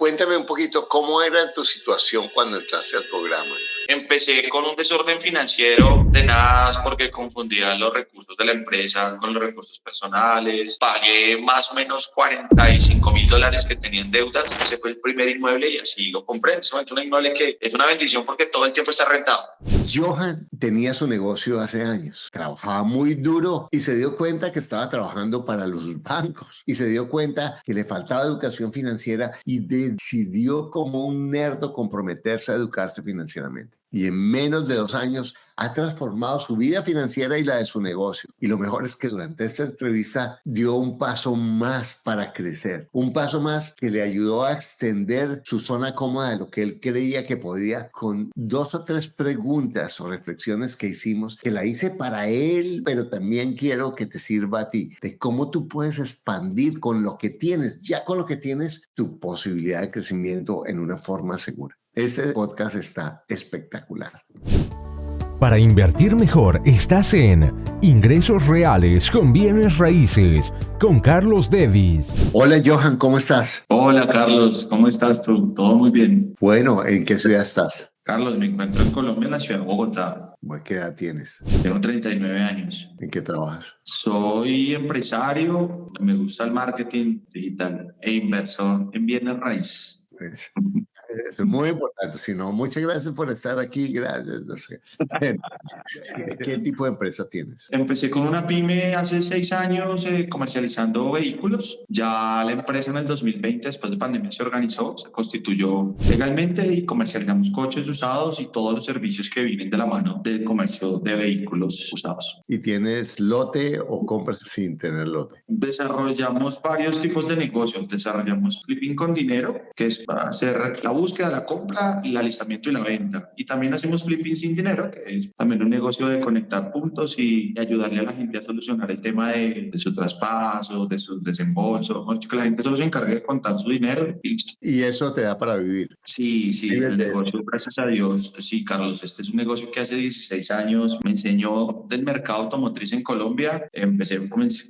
Cuéntame un poquito cómo era tu situación cuando entraste al programa. Empecé con un desorden financiero tenaz porque confundía los recursos de la empresa con los recursos personales. Pagué más o menos $45,000 que tenía en deudas. Ese fue el primer inmueble y así lo compré. En ese momento un inmueble que es una bendición porque todo el tiempo está rentado. Johan tenía su negocio hace años, trabajaba muy duro y se dio cuenta que estaba trabajando para los bancos y se dio cuenta que le faltaba educación financiera y decidió como un nerdo comprometerse a educarse financieramente. Y en menos de 2 años ha transformado su vida financiera y la de su negocio. Y lo mejor es que durante esta entrevista dio un paso más para crecer, un paso más que le ayudó a extender su zona cómoda de lo que él creía que podía con 2 o 3 preguntas o reflexiones que hicimos, que la hice para él, pero también quiero que te sirva a ti, de cómo tú puedes expandir con lo que tienes, ya con lo que tienes, tu posibilidad de crecimiento en una forma segura. Este podcast está espectacular. Para invertir mejor, estás en Ingresos Reales con Bienes Raíces con Carlos Devis. Hola Johan, ¿cómo estás? Hola Carlos, ¿cómo estás tú? Todo muy bien. Bueno, ¿en qué ciudad estás? Carlos, me encuentro en Colombia, en la ciudad de Bogotá. ¿Qué edad tienes? Tengo 39 años. ¿En qué trabajas? Soy empresario, me gusta el marketing digital e inversor en bienes raíces. Eso es muy importante. Si no, muchas gracias por estar aquí. Gracias. No sé. ¿Qué tipo de empresa tienes? Empecé con una pyme hace 6 años comercializando vehículos. Ya la empresa en el 2020, después de pandemia, se organizó, se constituyó legalmente y comercializamos coches usados y todos los servicios que vienen de la mano del comercio de vehículos usados. ¿Y tienes lote o compras sin tener lote? Desarrollamos varios tipos de negocios. Desarrollamos flipping con dinero, que es para hacer la búsqueda, la compra, el alistamiento y la venta. Y también hacemos flipping sin dinero, que es también un negocio de conectar puntos y ayudarle a la gente a solucionar el tema de su traspaso, de su desembolso. Que la gente solo se encargue de contar su dinero y listo. ¿Y eso te da para vivir? Sí, el negocio, gracias a Dios. Sí, Carlos, este es un negocio que hace 16 años me enseñó del mercado automotriz en Colombia. Empecé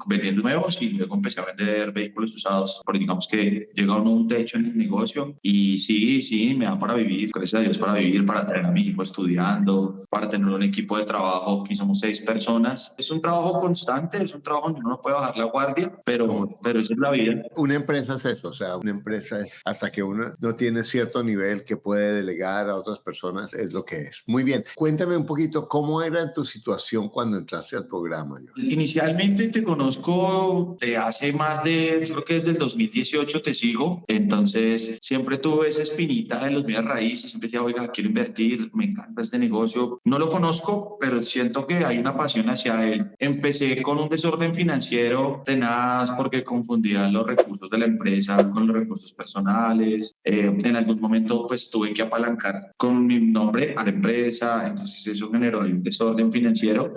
vendiendo nuevos y luego empecé a vender vehículos usados, porque digamos que llega uno a un techo en el negocio y sí, me da para vivir, gracias a Dios, para vivir, para tener a mi hijo estudiando, para tener un equipo de trabajo que somos 6 personas. Es un trabajo constante, es un trabajo donde uno no puede bajar la guardia, pero esa es la vida. Una empresa es eso, o sea, una empresa es hasta que uno no tiene cierto nivel que puede delegar a otras personas, es lo que es. Muy bien, cuéntame un poquito cómo era tu situación cuando entraste al programa. Inicialmente te conozco de hace yo creo que desde el 2018 te sigo, entonces siempre tuve esa espinita de los bienes raíces, siempre decía, oiga, quiero invertir, me encanta este negocio. No lo conozco, pero siento que hay una pasión hacia él. Empecé con un desorden financiero tenaz porque confundía los recursos de la empresa con los recursos personales. En algún momento pues tuve que apalancar con mi nombre a la empresa, entonces eso generó un desorden financiero.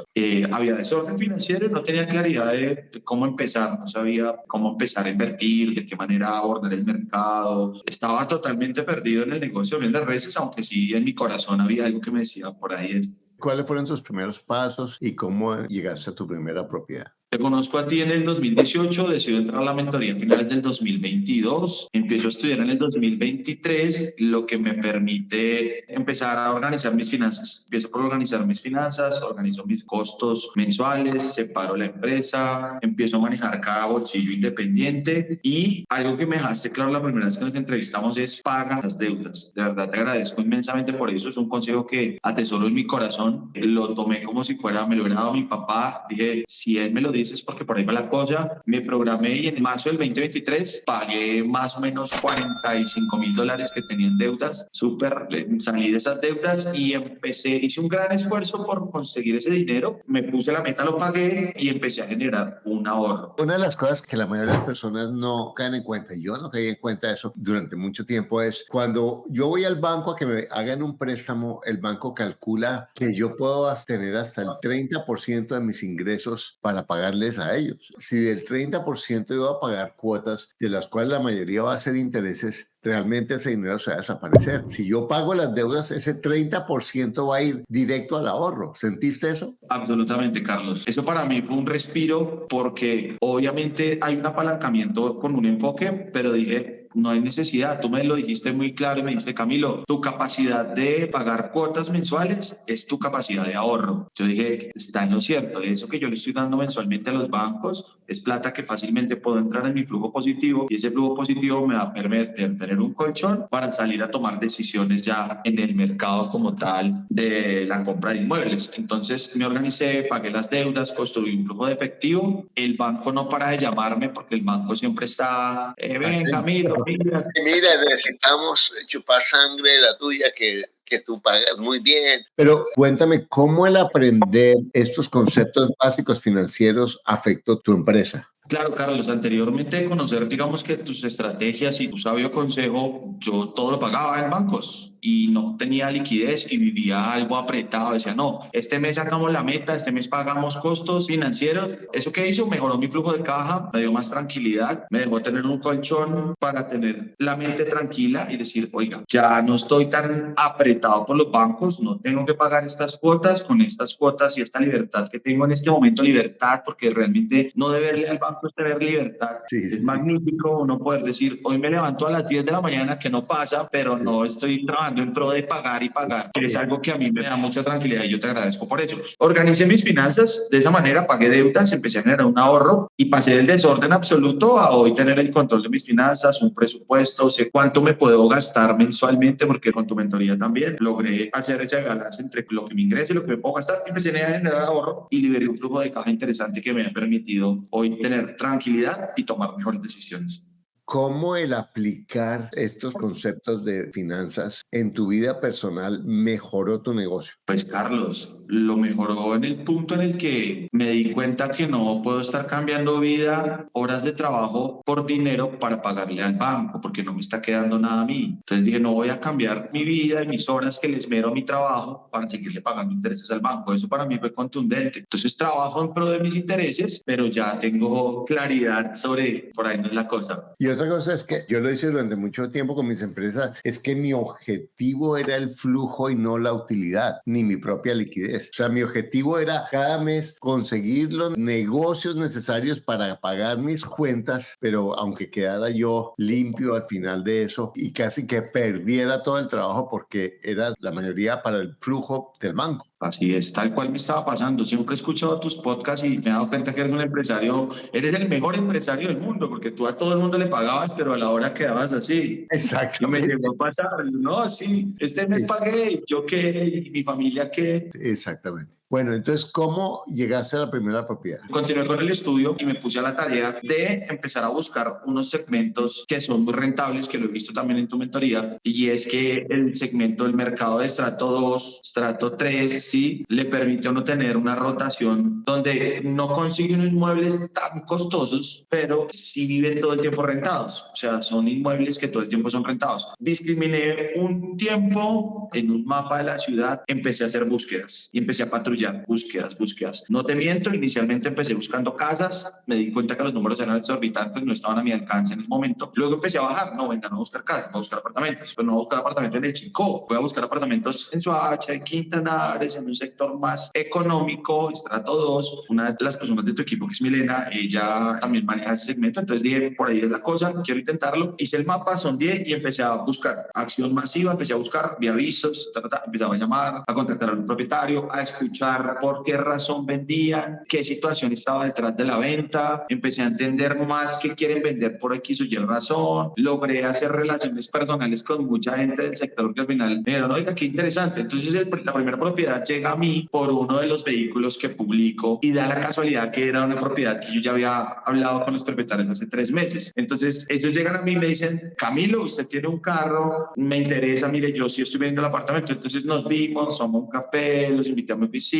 Había desorden financiero y no tenía claridad de cómo empezar, no sabía cómo empezar a invertir, de qué manera abordar el mercado. Estaba totalmente perdido en el negocio de bienes raíces, aunque sí en mi corazón había algo que me decía por ahí. ¿Cuáles fueron tus primeros pasos y cómo llegaste a tu primera propiedad? Te conozco a ti en el 2018, decido entrar a la mentoría a finales del 2022, empiezo a estudiar en el 2023, lo que me permite empezar a organizar mis finanzas. Empiezo por organizar mis finanzas, organizo mis costos mensuales, separo la empresa, empiezo a manejar cada bolsillo independiente y algo que me dejaste claro la primera vez que nos entrevistamos es paga las deudas. De verdad te agradezco inmensamente por eso, es un consejo que atesoro en mi corazón, lo tomé como si me lo hubiera dado mi papá, dije, si él me lo dices porque por ahí va la cosa. Me programé y en marzo del 2023 pagué más o menos $45,000 que tenía en deudas. Salí de esas deudas y hice un gran esfuerzo por conseguir ese dinero. Me puse la meta, lo pagué y empecé a generar un ahorro. Una de las cosas que la mayoría de las personas no caen en cuenta, y yo no caí en cuenta de eso durante mucho tiempo, es cuando yo voy al banco a que me hagan un préstamo, el banco calcula que yo puedo tener hasta el 30% de mis ingresos para pagarles a ellos. Si del 30% iba a pagar cuotas, de las cuales la mayoría va a ser intereses, realmente ese dinero se va a desaparecer. Si yo pago las deudas, ese 30% va a ir directo al ahorro. ¿Sentiste eso? Absolutamente, Carlos. Eso para mí fue un respiro porque obviamente hay un apalancamiento con un enfoque, pero dije, no hay necesidad. Tú me lo dijiste muy claro y me dijiste, Camilo, tu capacidad de pagar cuotas mensuales es tu capacidad de ahorro. Yo dije, está en lo cierto. Eso que yo le estoy dando mensualmente a los bancos es plata que fácilmente puedo entrar en mi flujo positivo y ese flujo positivo me va a permitir tener un colchón para salir a tomar decisiones ya en el mercado como tal de la compra de inmuebles. Entonces me organicé, pagué las deudas, construí un flujo de efectivo. El banco no para de llamarme porque el banco siempre está, ven Camilo, mira. Mira, necesitamos chupar sangre de la tuya que tú pagas muy bien. Pero cuéntame, ¿cómo el aprender estos conceptos básicos financieros afectó tu empresa? Claro, Carlos, anteriormente de conocer, digamos que tus estrategias y tu sabio consejo, yo todo lo pagaba en bancos y no tenía liquidez y vivía algo apretado. Decía, no, este mes sacamos la meta, este mes pagamos costos financieros. ¿Eso qué hizo? Mejoró mi flujo de caja, me dio más tranquilidad, me dejó tener un colchón para tener la mente tranquila y decir, oiga, ya no estoy tan apretado por los bancos, no tengo que pagar estas cuotas, con estas cuotas y esta libertad que tengo en este momento, libertad, porque realmente no deberle al banco es tener libertad. Sí, es magnífico uno poder decir, hoy me levanto a las 10 de la mañana, que no pasa, pero no estoy trabajando en pro de pagar y pagar, que es algo que a mí me da mucha tranquilidad y yo te agradezco por ello. Organicé mis finanzas de esa manera, pagué deudas, empecé a generar un ahorro y pasé del desorden absoluto a hoy tener el control de mis finanzas, un presupuesto, sé cuánto me puedo gastar mensualmente, porque con tu mentoría también logré hacer ese balance entre lo que me ingreso y lo que me puedo gastar. Empecé a generar ahorro y liberé un flujo de caja interesante que me ha permitido hoy tener tranquilidad y tomar mejores decisiones. ¿Cómo el aplicar estos conceptos de finanzas en tu vida personal mejoró tu negocio? Pues Carlos, lo mejoró en el punto en el que me di cuenta que no puedo estar cambiando vida, horas de trabajo por dinero para pagarle al banco, porque no me está quedando nada a mí. Entonces dije, no voy a cambiar mi vida y mis horas que le esmero a mi trabajo para seguirle pagando intereses al banco. Eso para mí fue contundente. Entonces trabajo en pro de mis intereses, pero ya tengo claridad sobre por ahí no es la cosa. Y otra cosa es que yo lo hice durante mucho tiempo con mis empresas, es que mi objetivo era el flujo y no la utilidad, ni mi propia liquidez. O sea, mi objetivo era cada mes conseguir los negocios necesarios para pagar mis cuentas, pero aunque quedara yo limpio al final de eso y casi que perdiera todo el trabajo porque era la mayoría para el flujo del banco. Así es, tal cual me estaba pasando. Siempre he escuchado tus podcasts y me he dado cuenta que eres un empresario, eres el mejor empresario del mundo, porque tú a todo el mundo le pagabas, pero a la hora quedabas así. Exacto. Y me llegó a pasar, no, sí, este mes pagué, yo qué, y mi familia qué. Exactamente. Bueno, entonces, ¿cómo llegaste a la primera propiedad? Continué con el estudio y me puse a la tarea de empezar a buscar unos segmentos que son muy rentables, que lo he visto también en tu mentoría, y es que el segmento del mercado de estrato 2, estrato 3, ¿sí? Le permite a uno tener una rotación donde no consigue unos inmuebles tan costosos, pero sí viven todo el tiempo rentados. O sea, son inmuebles que todo el tiempo son rentados. Discriminé un tiempo en un mapa de la ciudad, empecé a hacer búsquedas y empecé a patrullar. Búsquedas. No te miento, inicialmente empecé buscando casas, me di cuenta que los números eran exorbitantes, no estaban a mi alcance en el momento. Luego empecé a bajar, no, venga, no a buscar casas, voy a buscar apartamentos, pero no voy a buscar apartamentos en el Chicó, voy a buscar apartamentos en Soacha, en Quintanares, en un sector más económico, estrato 2. Una de las personas de tu equipo, que es Milena, ella también maneja ese segmento, entonces dije, por ahí es la cosa, quiero intentarlo. Hice el mapa, sondeé y empecé a buscar acción masiva, empecé a buscar, vi avisos, empecé a llamar, a contactar al propietario, a escuchar por qué razón vendían, qué situación estaba detrás de la venta, empecé a entender más que quieren vender por X o Y razón, logré hacer relaciones personales con mucha gente del sector que al final me dijeron, oiga, qué interesante. Entonces la primera propiedad llega a mí por uno de los vehículos que publico y da la casualidad que era una propiedad que yo ya había hablado con los propietarios hace 3 meses. Entonces ellos llegan a mí y me dicen, Camilo, usted tiene un carro, me interesa, mire, yo sí estoy viendo el apartamento. Entonces nos vimos, tomamos un café, los invité a mi oficina,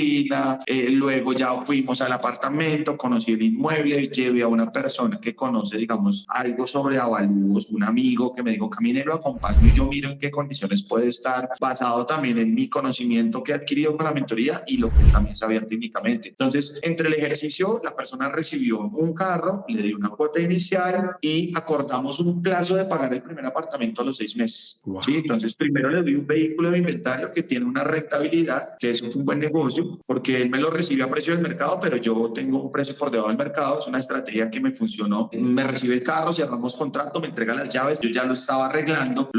luego ya fuimos al apartamento, conocí el inmueble, llevé a una persona que conoce, digamos, algo sobre avalúos, un amigo que me dijo, Camine, lo acompaño y yo miro en qué condiciones puede estar, basado también en mi conocimiento que he adquirido con la mentoría y lo que también sabía técnicamente. Entonces, entre el ejercicio, la persona recibió un carro, le di una cuota inicial y acordamos un plazo de pagar el primer apartamento a los 6 meses. Wow. ¿Sí? Entonces, primero le doy un vehículo de inventario que tiene una rentabilidad, que eso es un buen negocio, duro, porque él me lo recibe a precio del mercado, pero yo tengo un precio por debajo del mercado. Es una estrategia que me funcionó. Me recibe el carro, cerramos contrato, me entrega las llaves, yo ya lo estaba arreglando,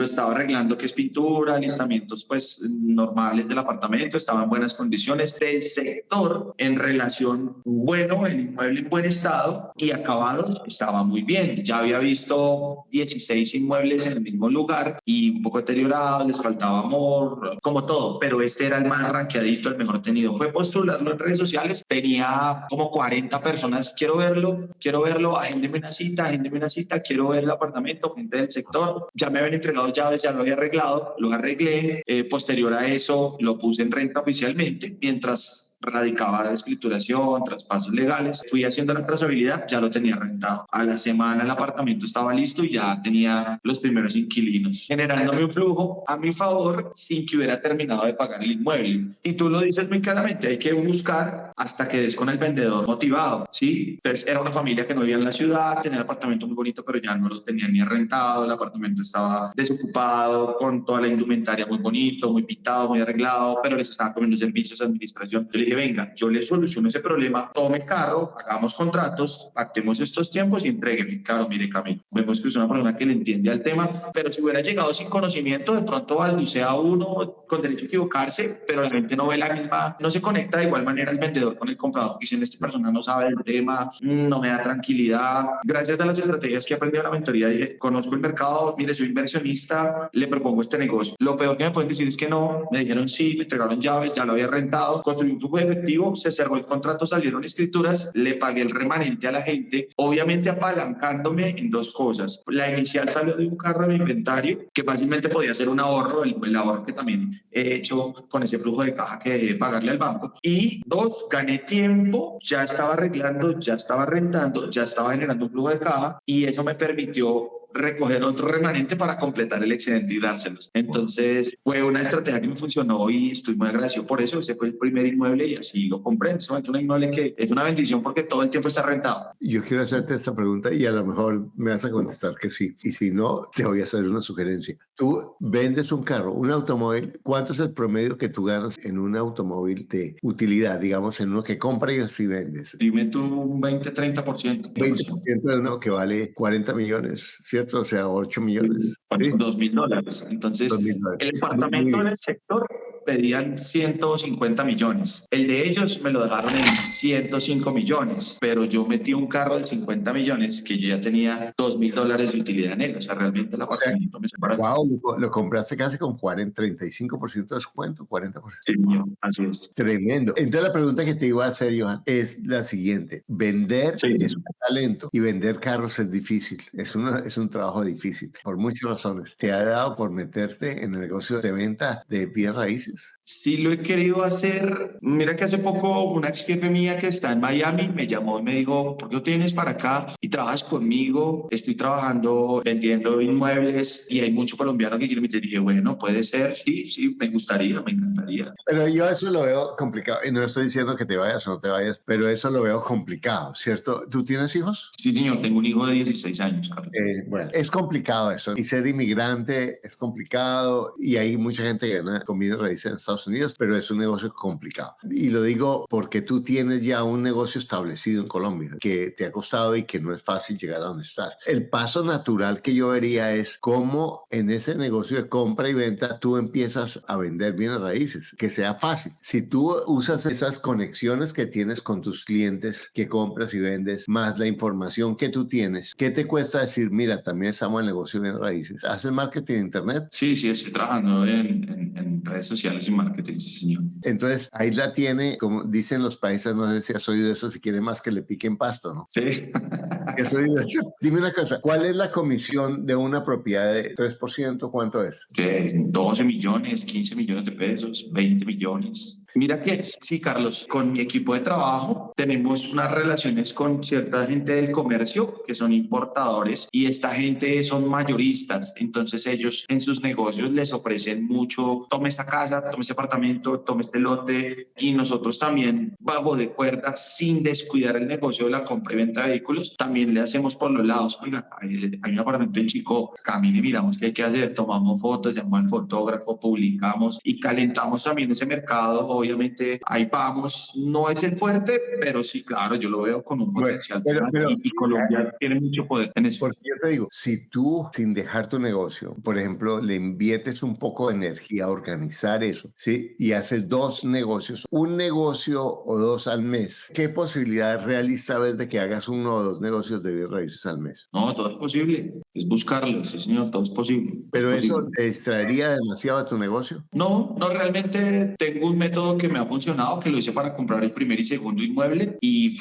que es pintura, alistamientos pues normales del apartamento, estaba en buenas condiciones, del sector en relación bueno, el inmueble en buen estado y acabado estaba muy bien. Ya había visto 16 inmuebles en el mismo lugar y un poco deteriorados, les faltaba amor, como todo, pero este era el más rankeadito, el mejor tenido. Fue postularlo en redes sociales, tenía como 40 personas, quiero verlo, agéndeme una cita, quiero ver el apartamento, gente del sector, ya me habían entregado llaves, ya lo había arreglado, lo arreglé, posterior a eso lo puse en renta oficialmente, mientras radicaba de escrituración, traspasos legales, fui haciendo la trazabilidad, ya lo tenía rentado. A la semana el apartamento estaba listo y ya tenía los primeros inquilinos, generándome un flujo a mi favor sin que hubiera terminado de pagar el inmueble. Y tú lo dices muy claramente, hay que buscar hasta que des con el vendedor motivado, ¿sí? Entonces era una familia que no vivía en la ciudad, tenía el apartamento muy bonito, pero ya no lo tenía ni rentado, el apartamento estaba desocupado, con toda la indumentaria muy bonito, muy pintado, muy arreglado, pero les estaba comiendo servicios de administración. Yo le dije, venga, yo le soluciono ese problema, tome carro, hagamos contratos, pactemos estos tiempos y entrégueme. Claro, mire, Camilo, vemos que es una persona que le entiende al tema, pero si hubiera llegado sin conocimiento, de pronto balbucea uno con derecho a equivocarse, pero la gente no ve la misma, no se conecta de igual manera el vendedor con el comprador, diciendo, esta persona no sabe del tema, no me da tranquilidad. Gracias a las estrategias que he aprendido en la mentoría, dije, conozco el mercado, mire, soy inversionista, le propongo este negocio. Lo peor que me pueden decir es que no, me dijeron sí, me entregaron llaves, ya lo había rentado, construí un flujo de efectivo, se cerró el contrato, salieron escrituras, le pagué el remanente a la gente, obviamente apalancándome en dos cosas. La inicial salió de un carro de inventario, que fácilmente podía ser un ahorro, el ahorro que también he hecho con ese flujo de caja que debe pagarle al banco. Y dos, gané tiempo, ya estaba arreglando, ya estaba rentando, ya estaba generando un flujo de caja y eso me permitió recoger otro remanente para completar el excedente y dárselos. Entonces fue una estrategia que me funcionó y estoy muy agradecido por eso. Ese fue el primer inmueble y así lo compré. En ese momento un inmueble que es una bendición porque todo el tiempo está rentado. Yo quiero hacerte esta pregunta y a lo mejor me vas a contestar que sí. Y si no, te voy a hacer una sugerencia. Tú vendes un carro, un automóvil. ¿Cuánto es el promedio que tú ganas en un automóvil de utilidad? Digamos, en uno que compra y así vendes. Dime tú un 20-30%. 20% de uno que vale 40 millones, ¿cierto? O sea, 8 millones. Sí, ¿Sí? $2.000. Entonces, $2.000. el departamento en el sector pedían 150 millones. El de ellos me lo dejaron en 105 millones, pero yo metí un carro de 50 millones que yo ya tenía $2.000 de utilidad en él. O sea, realmente el apartamento me separó. Wow, lo compraste casi con 35% de descuento, 40%. Sí, así es. Tremendo. Entonces la pregunta que te iba a hacer, Johan, es la siguiente. Vender es un talento y vender carros es difícil. Es un trabajo difícil por muchas razones. ¿Te ha dado por meterte en el negocio de venta de bienes raíces? Sí lo he querido hacer. Mira que hace poco una ex jefe mía que está en Miami me llamó y me dijo, ¿por qué no vienes para acá y trabajas conmigo? Estoy trabajando vendiendo inmuebles y hay mucho colombiano que quiere meter. Y dije, bueno, puede ser, sí, me gustaría, me encantaría. Pero yo eso lo veo complicado y no estoy diciendo que te vayas o no te vayas, pero eso lo veo complicado, ¿cierto? ¿Tú tienes hijos? Sí, señor, tengo un hijo de 16 años, Carlos. Bueno, es complicado eso y ser inmigrante es complicado y hay mucha gente que gana con bienes raíces en Estados Unidos, pero es un negocio complicado. Y lo digo porque tú tienes ya un negocio establecido en Colombia que te ha costado y que no es fácil llegar a donde estás. El paso natural que yo vería es cómo en ese negocio de compra y venta tú empiezas a vender bienes raíces, que sea fácil. Si tú usas esas conexiones que tienes con tus clientes que compras y vendes, más la información que tú tienes, ¿qué te cuesta decir, mira, también estamos en el negocio de bienes raíces? ¿Haces marketing en internet? Sí, estoy trabajando en redes sociales y marketing, sí, señor. Entonces, ahí la tiene, como dicen los países, no sé si has oído eso, si quiere más que le piquen pasto, ¿no? Sí. Dime una cosa, ¿cuál es la comisión de una propiedad de 3%? ¿Cuánto es? 12 millones, 15 millones de pesos, 20 millones. Mira que sí, Carlos, con mi equipo de trabajo tenemos unas relaciones con cierta gente del comercio que son importadores y esta gente son mayoristas. Entonces ellos en sus negocios les ofrecen mucho, tome esta casa, tome este apartamento, tome este lote y nosotros también bajo de cuerda sin descuidar el negocio de la compra y venta de vehículos, también le hacemos por los lados. Oiga, hay un apartamento en Chico, camine, miramos qué hay que hacer, tomamos fotos, llamamos al fotógrafo, publicamos y calentamos también ese mercado obviamente ahí vamos, no es el fuerte, pero sí, claro, yo lo veo con un potencial. Y Colombia tiene mucho poder en eso. Porque yo te digo, si tú, sin dejar tu negocio, por ejemplo, le inviertes un poco de energía a organizar eso, ¿sí? Y haces 2 negocios, un negocio o 2 al mes, ¿qué posibilidad realista ves de que hagas 1 o 2 negocios de bienes raíces al mes? No, todo es posible, es buscarlo, sí señor, todo es posible. ¿Pero eso te distraería demasiado de tu negocio? No, no, realmente tengo un método que me ha funcionado, que lo hice para comprar el primer y segundo inmueble y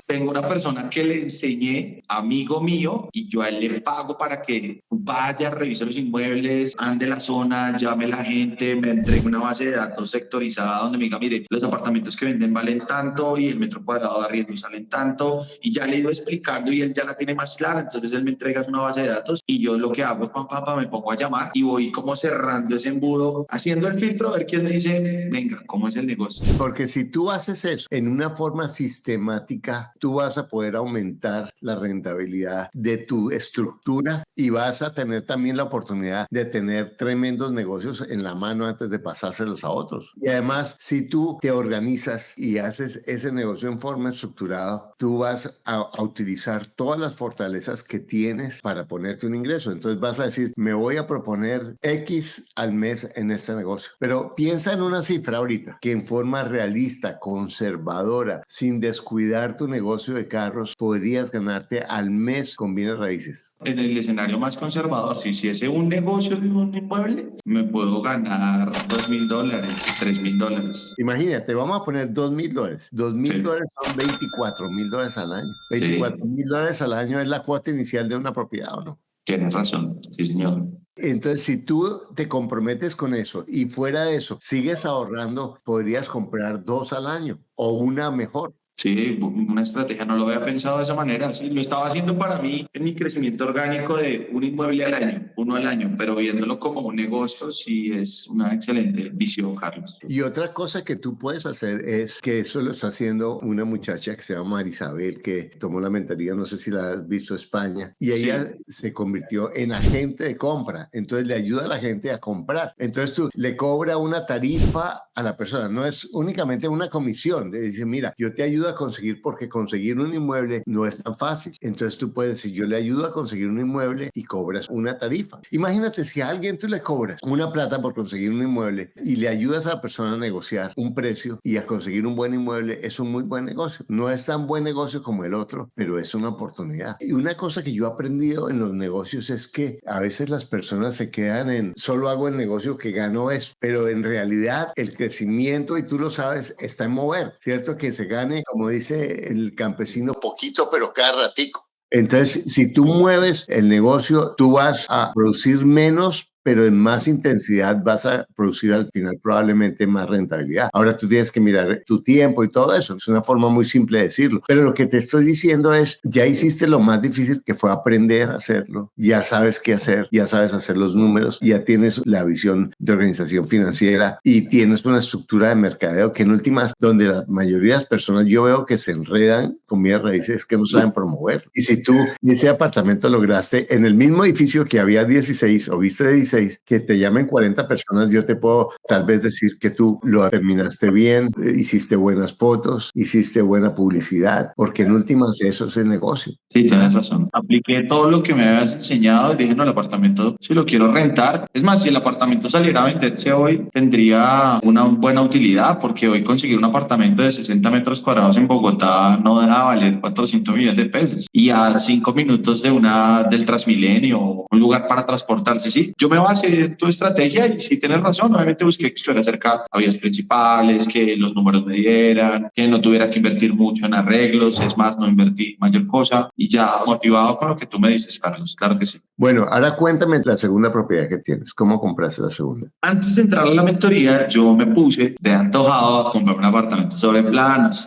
tengo una persona que le enseñé, amigo mío, y yo a él le pago para que vaya, revise los inmuebles, ande la zona, llame a la gente, me entregue una base de datos sectorizada donde me diga, mire, los apartamentos que venden valen tanto y el metro cuadrado de arriendo salen tanto, y ya le he ido explicando y él ya la tiene más clara, entonces él me entrega una base de datos y yo lo que hago es me pongo a llamar y voy como cerrando ese embudo, haciendo el filtro a ver quién me dice, venga, ¿cómo es el negocio? Porque si tú haces eso en una forma sistemática, tú vas a poder aumentar la rentabilidad de tu estructura y vas a tener también la oportunidad de tener tremendos negocios en la mano antes de pasárselos a otros. Y además, si tú te organizas y haces ese negocio en forma estructurada, tú vas a utilizar todas las fortalezas que tienes para ponerte un ingreso. Entonces vas a decir, me voy a proponer X al mes en este negocio. Pero piensa en una cifra ahorita, que en forma realista, conservadora, sin descuidar tu negocio de carros, podrías ganarte al mes con bienes raíces. En el escenario más conservador, si hiciese un negocio de un inmueble, me puedo ganar $2,000, $3,000. Imagínate, vamos a poner $2,000. $2,000 son $24,000 al año. $24,000 al año es la cuota inicial de una propiedad, ¿o no? Tienes razón, sí señor. Entonces, si tú te comprometes con eso y fuera de eso sigues ahorrando, podrías comprar 2 al año o una mejor. Sí, una estrategia, no lo había pensado de esa manera. Sí, lo estaba haciendo para mí en mi crecimiento orgánico de un inmueble al año, 1 al año, pero viéndolo como un negocio, sí es una excelente visión, Carlos. Y otra cosa que tú puedes hacer es que eso lo está haciendo una muchacha que se llama Marisabel, que tomó la mentoría, no sé si la has visto, España, y ella se convirtió en agente de compra. Entonces le ayuda a la gente a comprar. Entonces tú le cobras una tarifa a la persona, no es únicamente una comisión. Le dice, mira, yo te ayudo a conseguir, porque conseguir un inmueble no es tan fácil. Entonces tú puedes decir, yo le ayudo a conseguir un inmueble y cobras una tarifa. Imagínate si a alguien tú le cobras una plata por conseguir un inmueble y le ayudas a la persona a negociar un precio y a conseguir un buen inmueble, es un muy buen negocio. No es tan buen negocio como el otro, pero es una oportunidad. Y una cosa que yo he aprendido en los negocios es que a veces las personas se quedan en, solo hago el negocio que gano esto, pero en realidad el crecimiento, y tú lo sabes, está en mover, ¿cierto? Que se gane, como dice el campesino, poquito, pero cada ratico. Entonces, si tú mueves el negocio, tú vas a producir menos, pero en más intensidad vas a producir al final probablemente más rentabilidad. Ahora tú tienes que mirar tu tiempo y todo eso. Es una forma muy simple de decirlo. Pero lo que te estoy diciendo es, ya hiciste lo más difícil, que fue aprender a hacerlo. Ya sabes qué hacer, ya sabes hacer los números, ya tienes la visión de organización financiera y tienes una estructura de mercadeo que en últimas, donde la mayoría de las personas yo veo que se enredan con bienes raíces, que no saben promover. Y si tú en ese apartamento lograste en el mismo edificio que había 16 o viste 16, que te llamen 40 personas, yo te puedo tal vez decir que tú lo terminaste bien, hiciste buenas fotos, hiciste buena publicidad, porque en últimas eso es el negocio. Sí, tienes razón. Apliqué todo lo que me habías enseñado y dije, no, el apartamento, si lo quiero rentar. Es más, si el apartamento saliera a venderse hoy, tendría una buena utilidad, porque hoy conseguir un apartamento de 60 metros cuadrados en Bogotá no deja de valer 400 millones de pesos. Y a 5 minutos del Transmilenio, un lugar para transportarse, sí. Yo me base en tu estrategia y sí tienes razón. Obviamente busqué que estuviera cerca a vías principales, que los números me dieran, que no tuviera que invertir mucho en arreglos. Es más, no invertí mayor cosa y ya motivado con lo que tú me dices, Carlos. Claro que sí. Bueno, ahora cuéntame la segunda propiedad que tienes. ¿Cómo compraste la segunda? Antes de entrar a la mentoría, yo me puse de antojado a comprar un apartamento sobre planos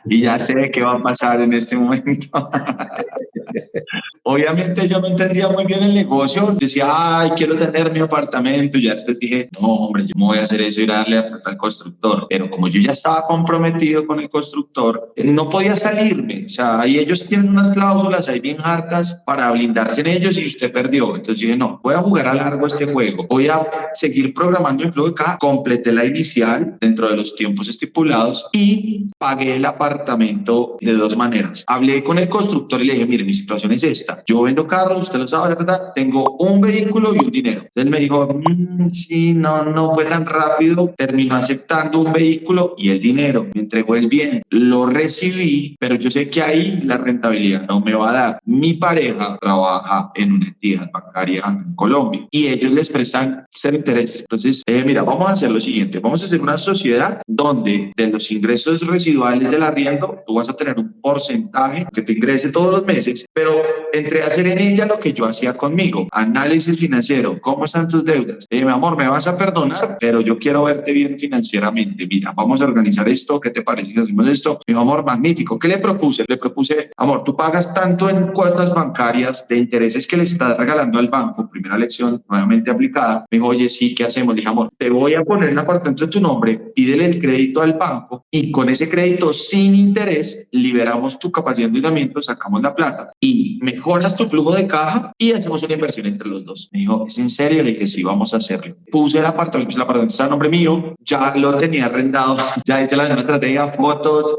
y ya sé qué va a pasar en este momento. Obviamente yo no entendía muy bien el negocio. Decía, ay, quiero tener mi apartamento. Y ya después dije, no, hombre, yo me voy a hacer eso y darle a plata al constructor. Pero como yo ya estaba comprometido con el constructor, no podía salirme. O sea, ahí ellos tienen unas cláusulas ahí bien hartas para blindarse en ellos y usted perdió. Entonces dije, no, voy a jugar a largo este juego. Voy a seguir programando el flujo de caja. Completé la inicial dentro de los tiempos estipulados y pagué el apartamento de dos maneras. Hablé con el constructor y le dije, mire, mi situación es esta. Yo vendo carros, usted lo sabe, tengo un vehículo y un dinero. Entonces me dijo, sí, no fue tan rápido. Terminó aceptando un vehículo y el dinero. Me entregó el bien. Lo recibí, pero yo sé que ahí la rentabilidad no me va a dar. Mi pareja trabaja en una entidad bancaria en Colombia y ellos les prestan cero interés. Entonces, mira, vamos a hacer lo siguiente. Vamos a hacer una sociedad donde de los ingresos residuales del arriendo, tú vas a tener un porcentaje que te ingrese todos los meses, pero entré a hacer en ella lo que yo hacía conmigo. Análisis financiero. ¿Cómo están tus deudas? Mi amor, me vas a perdonar, pero yo quiero verte bien financieramente. Mira, vamos a organizar esto. ¿Qué te parece si hacemos esto? Mi amor, magnífico. ¿Qué le propuse? Le propuse, amor, tú pagas tanto en cuotas bancarias de intereses que le estás regalando al banco. Primera lección nuevamente aplicada. Me dijo, oye, sí, ¿qué hacemos? Le dije, amor, te voy a poner un apartamento en tu nombre, pídele el crédito al banco y con ese crédito sin interés liberamos tu capacidad de endeudamiento, sacamos la plata y mejoras tu flujo de caja y hacemos una inversión entre los dos. Me dijo, ¿es en serio? Le dije, sí, vamos a hacerlo. Puse el apartamento está a nombre mío, ya lo tenía arrendado, ya hice la misma estrategia, fotos,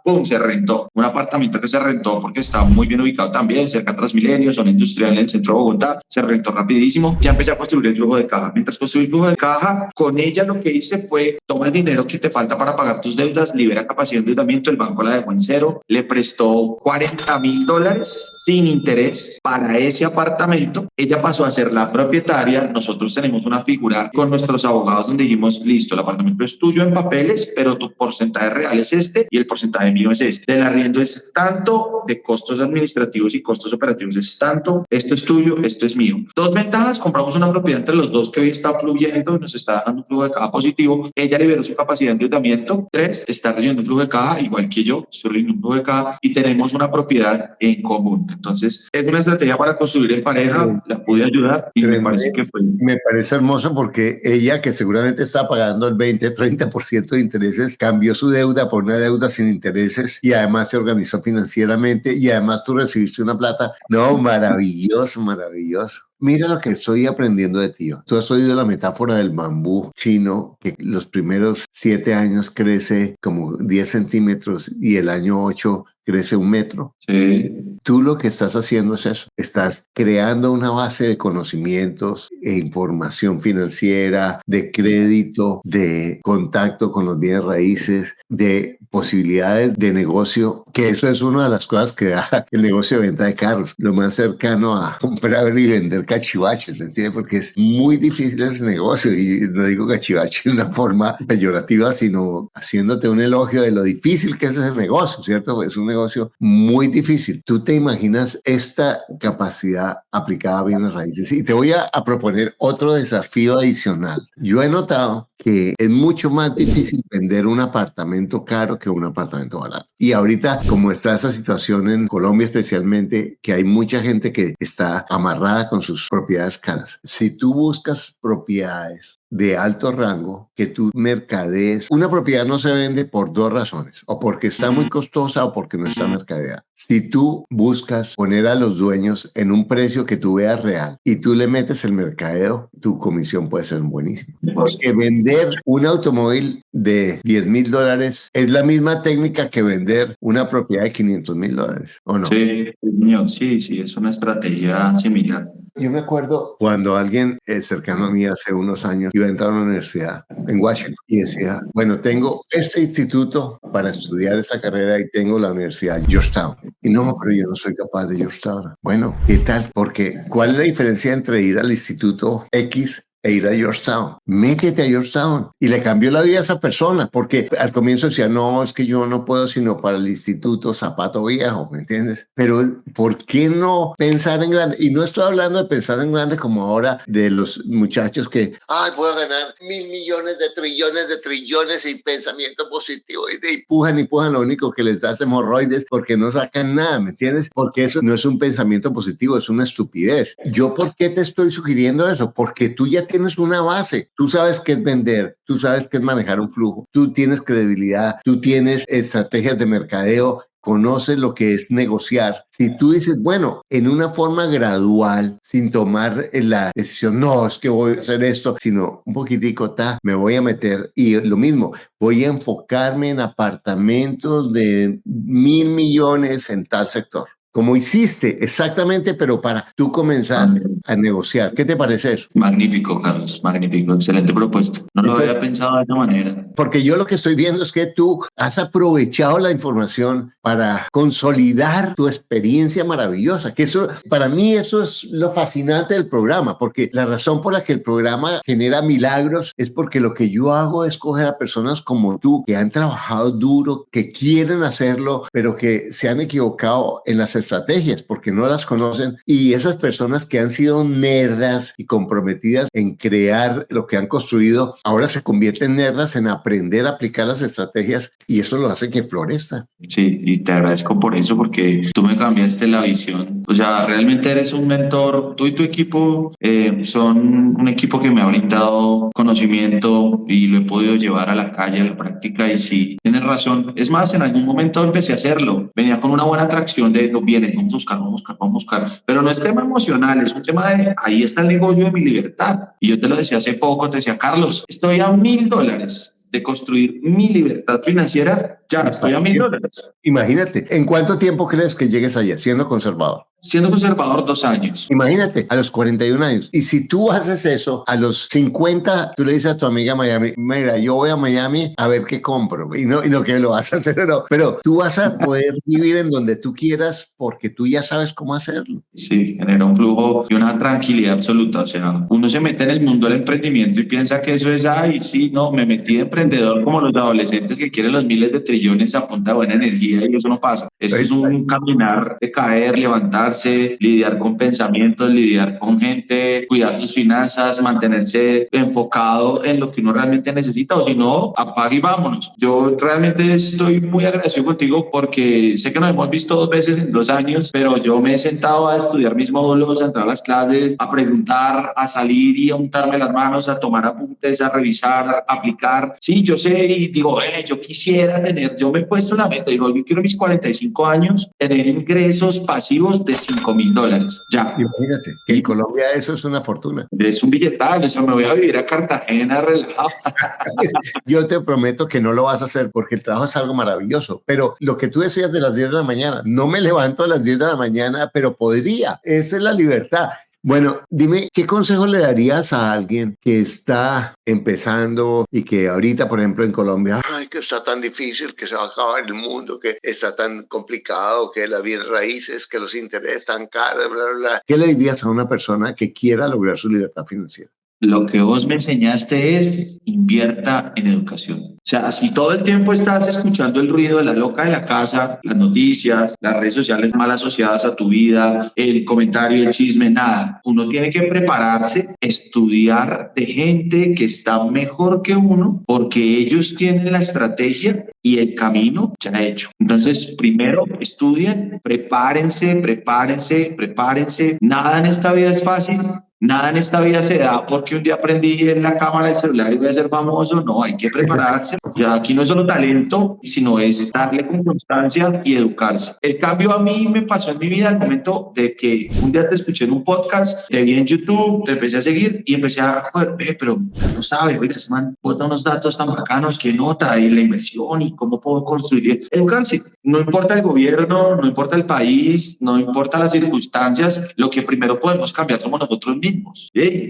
pum, se rentó. Un apartamento que se rentó porque estaba muy bien ubicado también, cerca de Transmilenio, zona industrial en el centro de Bogotá, se rentó rapidísimo. Ya empecé a construir el flujo de caja. Mientras construí el flujo de caja, con ella lo que hice fue, toma el dinero que te falta para pagar tus deudas, libera capacidad de endeudamiento, el banco la dejó en cero, le prestó $40,000 sin interés para ese apartamento. Ella pasó a ser la propietaria. Nosotros tenemos una figura con nuestros abogados donde dijimos, listo, el apartamento es tuyo en papeles, pero tu porcentaje real es este y el porcentaje mío es este. Del arriendo es tanto, de costos administrativos y costos operativos es tanto, esto es tuyo, esto es mío. Dos ventajas, compramos una propiedad entre los dos que hoy está fluyendo, nos está dando un flujo de caja positivo. Ella liberó su capacidad de endeudamiento. 3, está recibiendo un flujo de caja, igual que yo, estoy recibiendo un flujo de caja y tenemos una propiedad en común. Entonces, es una estrategia para construir en pareja, la pude ayudar y me parece que fue. Me parece hermoso porque ella, que seguramente está pagando el 20-30% de intereses, cambió su deuda por una deuda sin intereses y además se organizó financieramente y además tú recibiste una plata. No, maravilloso, maravilloso. Mira lo que estoy aprendiendo de ti. Tú has oído la metáfora del bambú chino, que los primeros 7 años crece como 10 centímetros y el año 8 crece 1 metro. Sí. Tú lo que estás haciendo es eso. Estás creando una base de conocimientos e información financiera, de crédito, de contacto con los bienes raíces, de posibilidades de negocio, que eso es una de las cosas que da el negocio de venta de carros. Lo más cercano a comprar y vender cachivaches, ¿me entiendes? Porque es muy difícil ese negocio y no digo cachivache de una forma peyorativa, sino haciéndote un elogio de lo difícil que es ese negocio, ¿cierto? Es un negocio muy difícil. Tú te imaginas esta capacidad aplicada a bienes raíces. Y te voy a proponer otro desafío adicional. Yo he notado que es mucho más difícil vender un apartamento caro que un apartamento barato. Y ahorita, como está esa situación en Colombia especialmente, que hay mucha gente que está amarrada con sus propiedades caras. Si tú buscas propiedades de alto rango, que tú mercadees. Una propiedad no se vende por 2 razones, o porque está muy costosa o porque no está mercadeada. Si tú buscas poner a los dueños en un precio que tú veas real y tú le metes el mercadeo, tu comisión puede ser buenísima. Porque vender un automóvil de $10,000 es la misma técnica que vender una propiedad de $500,000, ¿o no? Sí, señor, sí, es una estrategia similar. Yo me acuerdo cuando alguien cercano a mí hace unos años iba a entrar a una universidad en Washington y decía, bueno, tengo este instituto para estudiar esta carrera y tengo la Universidad Georgetown. Y no, pero yo no soy capaz de Georgetown. Bueno, ¿qué tal? Porque ¿cuál es la diferencia entre ir al instituto X e ir a Georgetown. Métete a Georgetown. Y le cambió la vida a esa persona, porque al comienzo decía, no, es que yo no puedo sino para el instituto Zapato Viejo, ¿me entiendes? Pero ¿por qué no pensar en grande? Y no estoy hablando de pensar en grande como ahora de los muchachos que, ay, voy a ganar 1.000 millones de trillones y pensamiento positivo, y empujan, lo único que les hace hemorroides porque no sacan nada, ¿me entiendes? Porque eso no es un pensamiento positivo, es una estupidez. ¿Yo por qué te estoy sugiriendo eso? Porque tú ya tienes una base, tú sabes qué es vender, tú sabes qué es manejar un flujo, tú tienes credibilidad, tú tienes estrategias de mercadeo, conoces lo que es negociar. Si tú dices, bueno, en una forma gradual, sin tomar la decisión, no, es que voy a hacer esto, sino un poquitico, me voy a meter, y lo mismo, voy a enfocarme en apartamentos de 1.000 millones en tal sector. Como hiciste, exactamente, pero para tú comenzar a negociar. ¿Qué te parece eso? Magnífico, Carlos, magnífico, excelente propuesta. No lo había pensado de esa manera. Porque yo lo que estoy viendo es que tú has aprovechado la información para consolidar tu experiencia maravillosa, que eso, para mí eso es lo fascinante del programa, porque la razón por la que el programa genera milagros es porque lo que yo hago es coger a personas como tú, que han trabajado duro, que quieren hacerlo, pero que se han equivocado en las estrategias porque no las conocen, y esas personas que han sido nerdas y comprometidas en crear lo que han construido, ahora se convierten en nerdas en aprender a aplicar las estrategias, y eso lo hace que florezca. Sí, y te agradezco por eso, porque tú me cambiaste la visión. O sea, realmente eres un mentor. Tú y tu equipo son un equipo que me ha brindado conocimiento y lo he podido llevar a la calle, a la práctica, y sí, tienes razón. Es más, en algún momento empecé a hacerlo. Venía con una buena atracción de, no, viene, vamos a buscar. Pero no es tema emocional, es un tema de, ahí está el negocio de mi libertad. Y yo te lo decía hace poco, te decía, Carlos, estoy a $1.000 de construir mi libertad financiera, ya estoy a $1.000. Imagínate, ¿en cuánto tiempo crees que llegues allá siendo conservador? Siendo conservador 2 años. Imagínate, a los 41 años. Y si tú haces eso, a los 50, tú le dices a tu amiga Miami, mira, yo voy a Miami a ver qué compro. Y no que lo vas a hacer, no. Pero tú vas a poder vivir en donde tú quieras porque tú ya sabes cómo hacerlo. Sí, genera un flujo y una tranquilidad absoluta. O sea, uno se mete en el mundo del emprendimiento y piensa que eso es, ay, sí, no, me metí de emprendedor como los adolescentes que quieren los miles de trillones a punta de buena energía, y eso no pasa. Eso es un caminar de caer, levantarse, lidiar con pensamientos, lidiar con gente, cuidar sus finanzas, mantenerse enfocado en lo que uno realmente necesita, o si no, apaga y vámonos. Yo realmente estoy muy agradecido contigo porque sé que nos hemos visto 2 veces en 2 años, pero yo me he sentado a estudiar mis módulos, a entrar a las clases, a preguntar, a salir y a untarme las manos, a tomar apuntes, a revisar, a aplicar. Sí, yo sé y digo, yo quisiera tener, yo me he puesto una meta, digo, yo quiero mis 45 años tener ingresos pasivos de $5.000, ya. Imagínate, que en Colombia eso es una fortuna. Es un billetal, o sea, me voy a vivir a Cartagena relajado. Yo te prometo que no lo vas a hacer porque el trabajo es algo maravilloso, pero lo que tú decías de las 10 de la mañana, no me levanto a las 10 de la mañana, pero podría, esa es la libertad. Bueno, dime, ¿qué consejo le darías a alguien que está empezando y que ahorita, por ejemplo, en Colombia, ay, que está tan difícil, que se va a acabar el mundo, que está tan complicado, que las bienes raíces, que los intereses están caros, bla, bla, bla? ¿Qué le dirías a una persona que quiera lograr su libertad financiera? Lo que vos me enseñaste es invierta en educación. O sea, si todo el tiempo estás escuchando el ruido de la loca de la casa, las noticias, las redes sociales mal asociadas a tu vida, el comentario, el chisme, nada. Uno tiene que prepararse, estudiar de gente que está mejor que uno, porque ellos tienen la estrategia y el camino ya hecho. Entonces, primero estudien, prepárense. Nada en esta vida es fácil. Nada en esta vida se da porque un día aprendí en la cámara del celular y voy a ser famoso. No, hay que prepararse. Ya aquí no es solo talento, sino es darle con constancia y educarse. El cambio a mí me pasó en mi vida al momento de que un día te escuché en un podcast, te vi en YouTube, te empecé a seguir y empecé a, pero no sabe, oiga, ese man bota unos datos tan bacanos, que nota y la inversión y cómo puedo construir. Educarse. No importa el gobierno, no importa el país, no importa las circunstancias, lo que primero podemos cambiar somos nosotros mismos.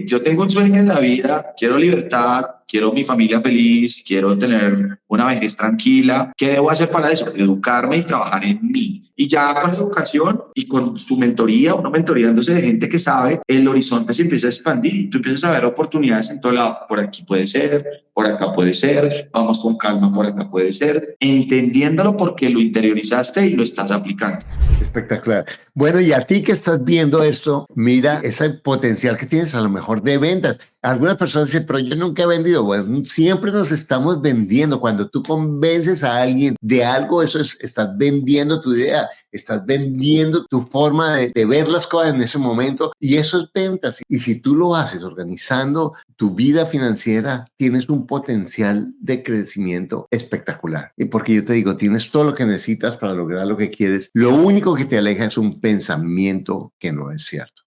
Yo tengo un sueño en la vida, quiero libertad, quiero mi familia feliz, quiero tener una vejez tranquila. ¿Qué debo hacer para eso? Educarme y trabajar en mí. Y ya con la educación y con su mentoría, uno mentoreándose de gente que sabe, el horizonte se empieza a expandir. Tú empiezas a ver oportunidades en todo lado. Por aquí puede ser, por acá puede ser, vamos con calma, por acá puede ser, entendiéndolo porque lo interiorizaste y lo estás aplicando. Espectacular. Bueno, y a ti que estás viendo esto, mira ese potencial que tienes a lo mejor de ventas. Algunas personas dicen, pero yo nunca he vendido. Bueno, siempre nos estamos vendiendo. Cuando tú convences a alguien de algo, eso es, estás vendiendo tu idea, estás vendiendo tu forma de ver las cosas en ese momento, y eso es ventas. Y si tú lo haces organizando tu vida financiera, tienes un potencial de crecimiento espectacular. Y porque yo te digo, tienes todo lo que necesitas para lograr lo que quieres. Lo único que te aleja es un pensamiento que no es cierto.